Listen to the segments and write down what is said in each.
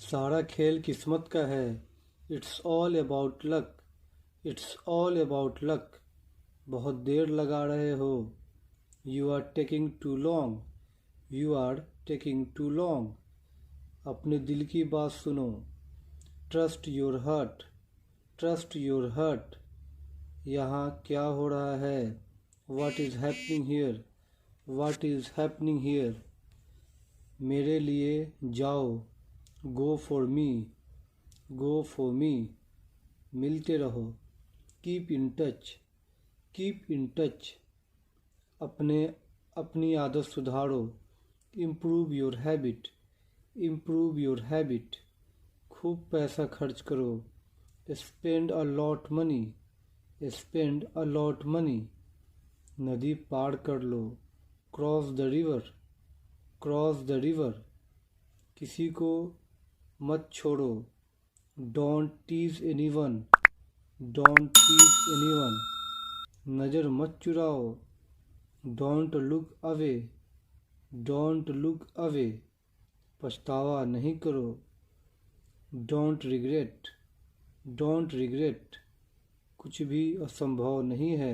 सारा खेल किस्मत का है। It's all about luck. It's all about luck. बहुत देर लगा रहे हो। You are taking too long. You are taking too long. अपने दिल की बात सुनो। Trust your heart. Trust your heart. यहाँ क्या हो रहा है? What is happening here? What is happening here? मेरे लिए जाओ। Go for me. Go for me. मिलते रहो। Keep in touch. Keep in touch. अपनी आदत सुधारो। Improve your habit. Improve your habit. खूब पैसा खर्च करो। Spend a lot money. Spend a lot money. नदी पार कर लो। Cross the river. Cross the river. किसी को मत छोड़ो। Don't tease anyone. Don't tease anyone. नज़र मत चुराओ। Don't look away. Don't look away. पछतावा नहीं करो। Don't regret. Don't regret. कुछ भी असंभव नहीं है।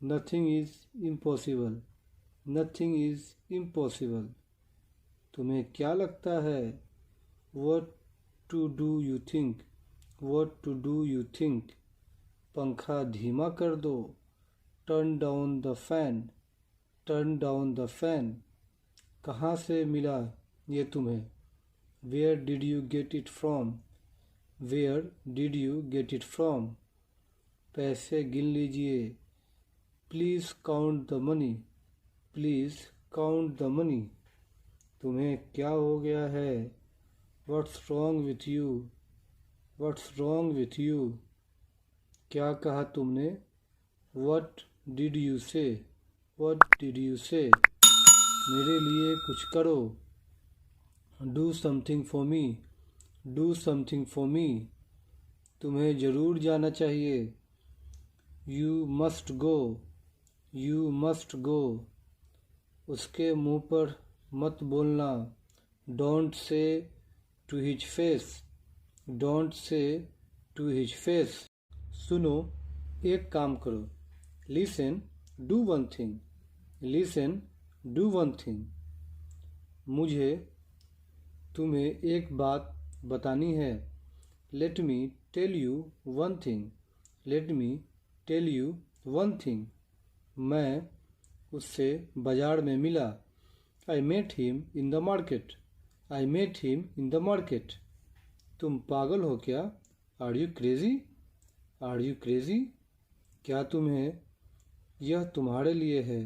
Nothing is impossible. Nothing is impossible. तुम्हें क्या लगता है? What to do you think? What to do you think? पंखा धीमा कर दो। Turn down the fan. Turn down the fan. कहाँ से मिला ये तुम्हें? Where did you get it from? Where did you get it from? पैसे गिन लीजिए। Please count the money. Please count the money. तुम्हें क्या हो गया है? What's wrong with you? What's wrong with you? क्या कहा तुमने? What did you say? What did you say? मेरे लिए कुछ करो। Do something for me. Do something for me. तुम्हें ज़रूर जाना चाहिए। You must go. You must go. उसके मुंह पर मत बोलना। Don't say to his face. Don't say to his face. सुनो, एक काम करो। Listen, do one thing. Listen, do one thing. मुझे तुम्हें एक बात बतानी है। Let me tell you one thing. Let me tell you one thing. मैं उससे बाजार में मिला। I met him in the market. I met him in the market. तुम पागल हो क्या? Are you crazy? Are you crazy? क्या तुम्हें? यह तुम्हारे लिए है।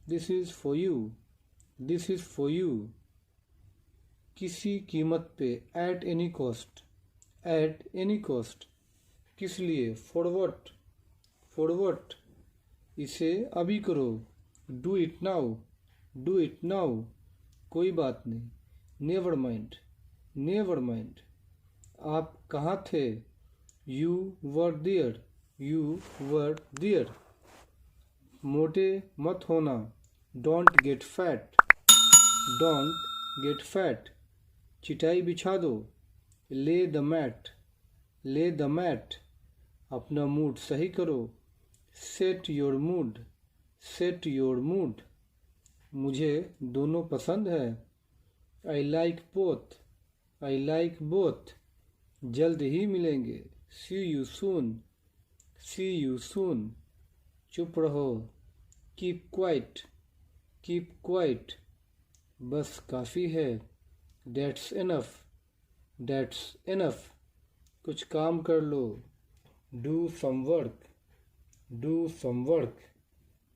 This is for you. This is for you. किसी कीमत पे at any cost. At any cost. किस लिए? For what? For what? इसे अभी करो। Do it now. Do it now. कोई बात नहीं। Never mind. Never mind. आप कहाँ थे? You were there. You were there. मोटे मत होना। Don't get fat. Don't get fat. चिटाई बिछा दो। Lay the mat. Lay the mat. अपना मूड सही करो। Set your mood. Set your mood. मुझे दोनों पसंद है। I like both. I like both. जल्द ही मिलेंगे। See you soon. See you soon. चुप रहो। Keep quiet. Keep quiet. बस काफ़ी है। That's enough. That's enough. कुछ काम कर लो। Do some work. Do some work.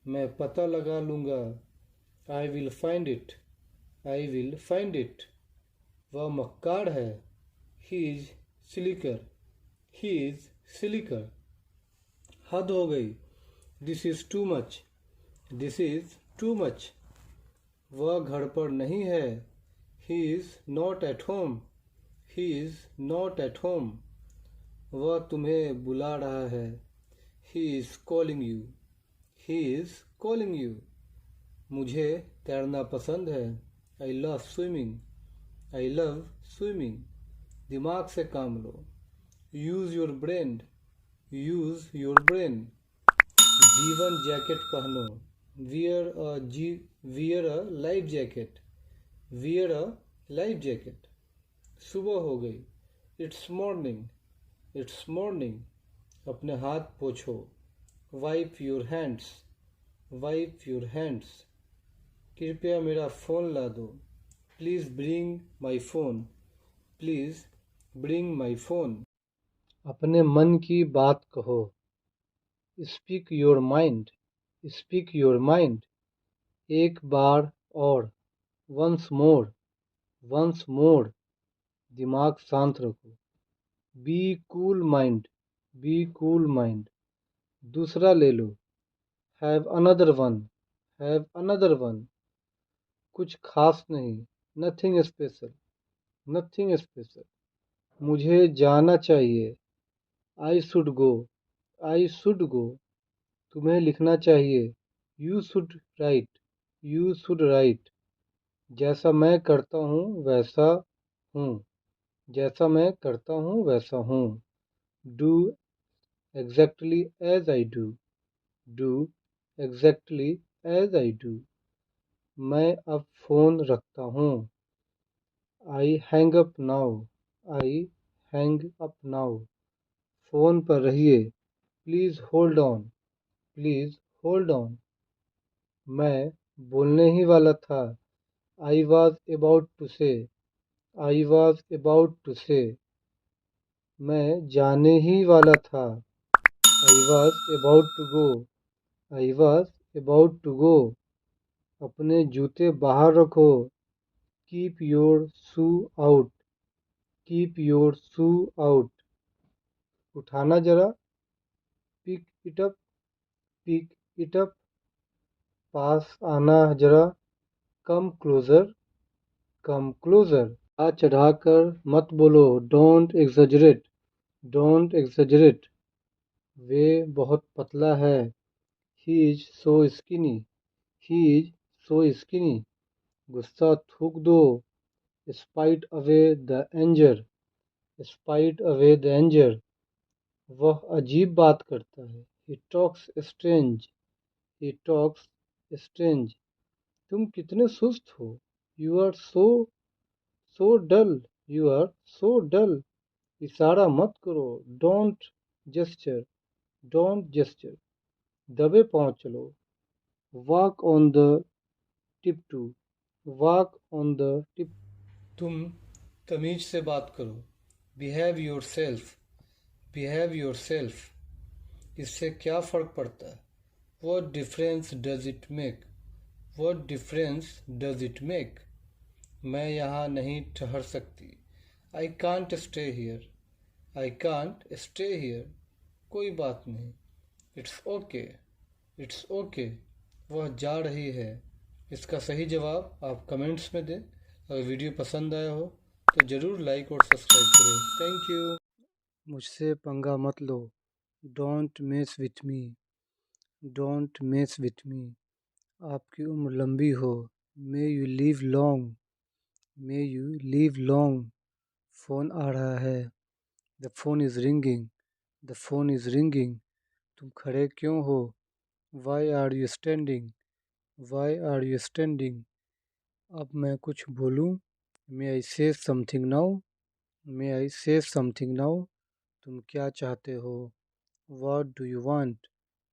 मैं पता लगा लूँगा। I will find it. I will find it. वह मक्कार है। He is slicker. He is slicker. हद हो गई। This is too much. This is too much. वह घर पर नहीं है। He is not at home. He is not at home. वह तुम्हें बुला रहा है। He is calling you. He is calling you. मुझे तैरना पसंद है। I love swimming. I love swimming. दिमाग से काम लो। Use your brain, use your brain. जीवन जैकेट पहनो। Wear a life jacket, wear a life jacket. सुबह हो गई, इट्स मॉर्निंग, इट्स मॉर्निंग। अपने हाथ पोछो। Wipe your hands, wipe your hands. कृपया मेरा फ़ोन ला दो। Please bring my phone, please bring my phone. अपने मन की बात कहो। Speak your mind, speak your mind. एक बार और, वंस मोर, वंस मोर। दिमाग शांत रखो। Be cool mind, be cool mind. दूसरा ले लो। Have another one, have another one. कुछ खास नहीं, नथिंग स्पेशल, नथिंग स्पेशल। मुझे जाना चाहिए। I should go, I should go. तुम्हें लिखना चाहिए। You should write, you should write. जैसा मैं करता हूँ वैसा हूँ, जैसा मैं करता हूँ वैसा हूँ। Do exactly as I do, do exactly as I do. मैं अब फ़ोन रखता हूँ। I hang up now, I hang up now. Phone पर रहिए। Please hold on, please hold on. मैं बोलने ही वाला था। आई वॉज अबाउट टू से, आई वॉज अबाउट टू से। मैं जाने ही वाला था। I was about to go, I was about to go. अपने जूते बाहर रखो। Keep your shoe out, keep your shoe out. उठाना जरा। Pick it up, pick it up. पास आना जरा। Come closer, come closer. आ चढ़ाकर मत बोलो। Don't exaggerate, don't exaggerate. वे बहुत पतला है। He is so skinny, he is so skinny. गुस्सा थूक दो। Spite away the anger, spite away the anger. वह अजीब बात करता है। He talks strange, he talks strange. तुम कितने सुस्त हो। You are so so dull, you are so dull. इशारा मत करो। Don't gesture, don't gesture. दबे पांव चलो। Walk on the tip to, walk on the tip. तुम तमीज से बात करो। Behave your self, behave your self. इससे क्या फ़र्क पड़ता है। What difference does it make, what difference does it make. मैं यहाँ नहीं ठहर सकती। I can't stay here, I can't stay here. कोई बात नहीं। It's okay, it's okay. वह जा रही है। इसका सही जवाब आप कमेंट्स में दें। अगर वीडियो पसंद आया हो तो ज़रूर लाइक और सब्सक्राइब करें। Thank you. मुझसे पंगा मत लो। Don't mess with me, don't mess with me. आपकी उम्र लंबी हो। May you live long, may you live long. Phone आ रहा है। The phone is ringing, the phone is ringing. तुम खड़े क्यों हो। Why are you standing, why are you standing. अब मैं कुछ बोलूं। मे आई से समथिंग नाउ, मे आई से समथिंग नाउ। तुम क्या चाहते हो। What do you want,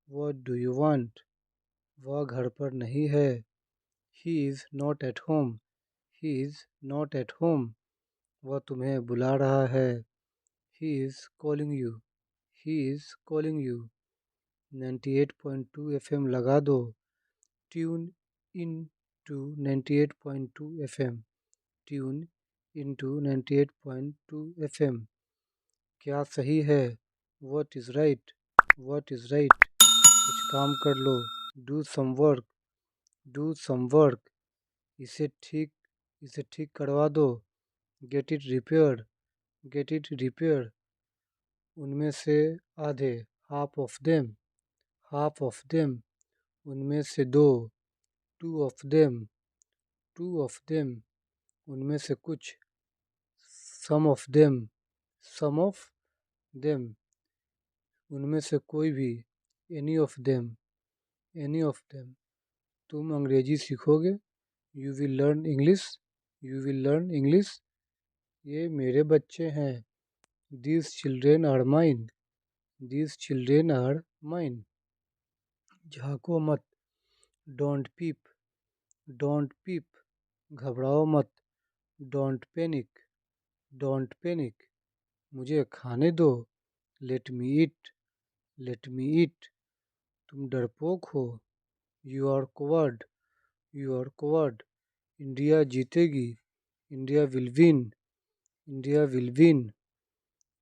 what do you want. वह घर पर नहीं है। He is not at home, he is not at home. वह तुम्हें बुला रहा है। He is calling you, he is calling you. 98.2 FM लगा दो। Tune in to 98.2 FM, tune in to 98.2 FM। क्या सही है। What is right, what is right. कुछ काम कर लो। Do some work, do some work. इसे ठीक, इसे ठीक करवा दो। Get it repaired, get it repaired. उनमें से आधे, half of them, half of them. उनमें से दो, two of them, two of them. उनमें से कुछ, some of them, some of them, उनमें से कोई भी, any of them, any of them. तुम अंग्रेजी सीखोगे, you will learn English, you will learn English. ये मेरे बच्चे हैं, these children are mine, these children are mine. झांको मत, डोंट पीप, डोंट पीप, घबराओ मत, डोंट पैनिक, डोंट पैनिक। मुझे खाने दो, लेट मी ईट, लेट मी ईट। तुम डरपोक हो, you are coward, you are coward. India जीतेगी, India will win, India will win.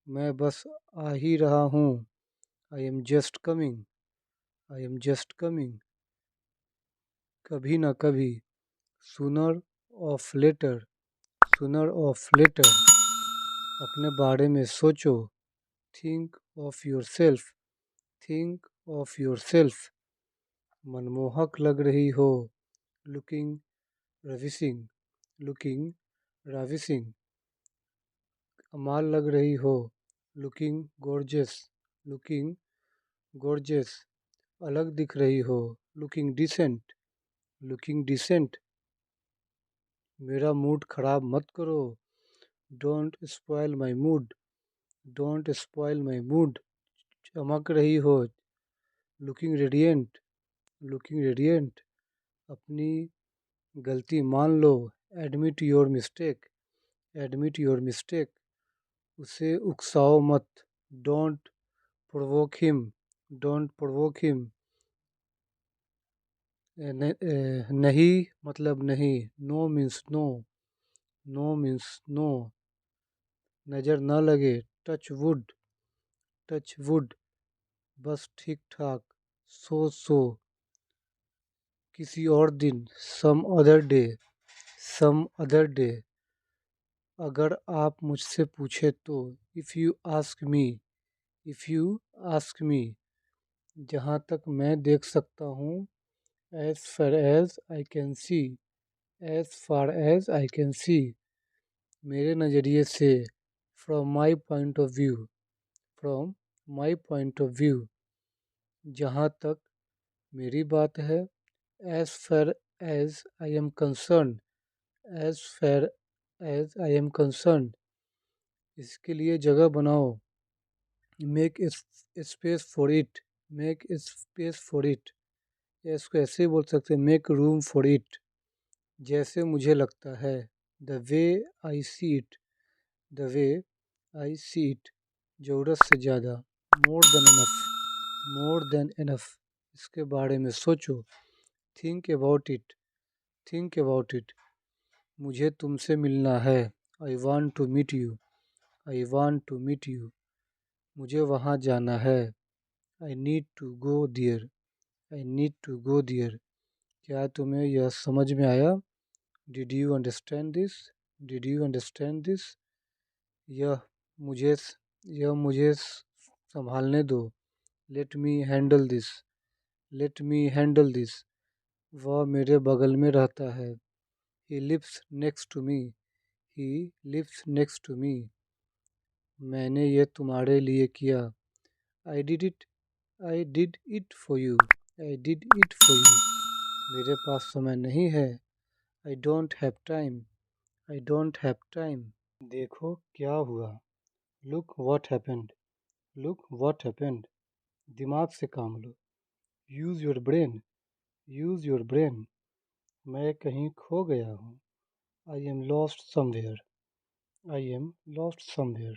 मैं बस आ ही रहा हूँ, I am just coming, I am just coming. कभी ना कभी, sooner of later, sooner of later. अपने बारे में सोचो, think of yourself, think of yourself. मनमोहक लग रही हो, लुकिंग रविसिंग, लुकिंग राविसिंग। कमाल लग रही हो, लुकिंग गॉर्जियस, लुकिंग गॉर्जियस। अलग दिख रही हो, लुकिंग डिसेंट, लुकिंग डिसेंट। मेरा मूड खराब मत करो, don't spoil my mood, don't spoil my mood. चमक रही हो, लुकिंग रेडिएंट, लुकिंग रेडिएंट। अपनी गलती मान लो, admit your mistake, admit your mistake. उसे उकसाओ मत, don't provoke him, don't provoke him. नहीं मतलब नहीं, no means no, no means no. नज़र न लगे, टच वुड, टच वुड। बस ठीक ठाक, सो किसी और दिन, some other day, some other day. अगर आप मुझसे पूछे तो, if you ask me, if you ask me. जहाँ तक मैं देख सकता हूँ, as far as I can see, as far as I can see. मेरे नज़रिए से, from my point of view, from my point of view. जहाँ तक मेरी बात है, as far as I am concerned, as far as I am concern. इसके लिए जगह बनाओ, make space for it, make space for it. या इसको ऐसे ही बोल सकते हैं, मेक रूम फॉर इट। जैसे मुझे लगता है, the way I see it, the way I see it. ज़रूरत से ज़्यादा, more than enough, more than enough. इसके बारे में सोचो, think about it, think about it. मुझे तुमसे मिलना है, I want to meet you, I want to meet you. मुझे वहाँ जाना है, I need to go there, I need to go there. क्या तुम्हें यह समझ में आया? Did you understand this, did you understand this. यह मुझे यह मुझे संभालने दो, let me handle this, let me handle this. वह मेरे बगल में रहता है, he lives next to me, he lives next to me. मैंने ये तुम्हारे लिए किया, I did it, I did it for you, I did it for you. मेरे पास समय नहीं है, I don't have time, I don't have time. देखो क्या हुआ, look what happened, look what happened. दिमाग से काम लो, use your brain, use your brain. मैं कहीं खो गया हूँ, I am lost somewhere, I am lost somewhere.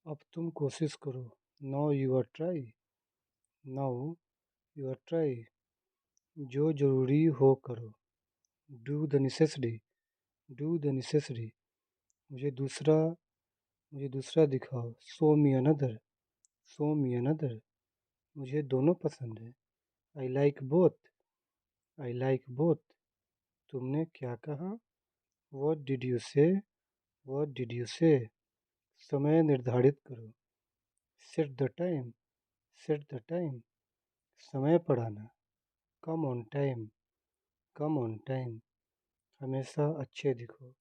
अब तुम कोशिश करो, now you are try, now you are try. जो ज़रूरी हो करो, do the necessary, do the necessary. मुझे दूसरा मुझे दूसरा दिखाओ, show me another, show me another. मुझे दोनों पसंद है, I like both, I like both. तुमने क्या कहा, what did you say, what did you say. समय निर्धारित करो, set the time, set the time. समय पर आना, come on time, come on time. हमेशा अच्छे दिखो,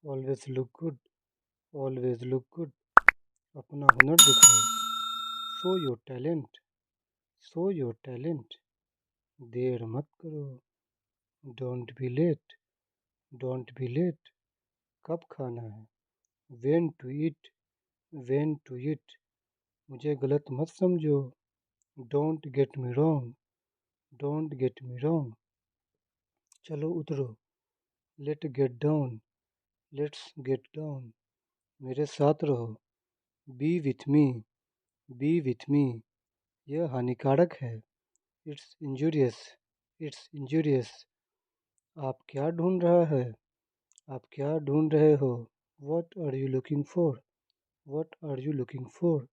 always look good, always look good, अपना हुनर दिखाओ, show your talent, show your talent, देर मत करो, don't be late, don't be late, कब खाना है, when to eat, when to eat, मुझे गलत मत समझो, don't get me wrong, don't get me wrong, चलो उतरो, let get down, let's get down, मेरे साथ रहो, B with me, B with me, यह हानिकारक है, इट्स इंजूरियस, इट्स इंजूरियस, आप क्या ढूंढ रहा है, आप क्या ढूंढ रहे हो, what are you looking for, what are you looking for,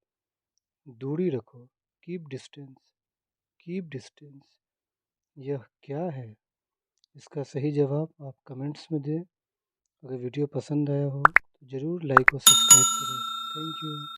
दूरी रखो, कीप डिस्टेंस, कीप डिस्टेंस, यह क्या है, इसका सही जवाब आप कमेंट्स में दें। अगर वीडियो पसंद आया हो तो ज़रूर लाइक और सब्सक्राइब करें। Thank you.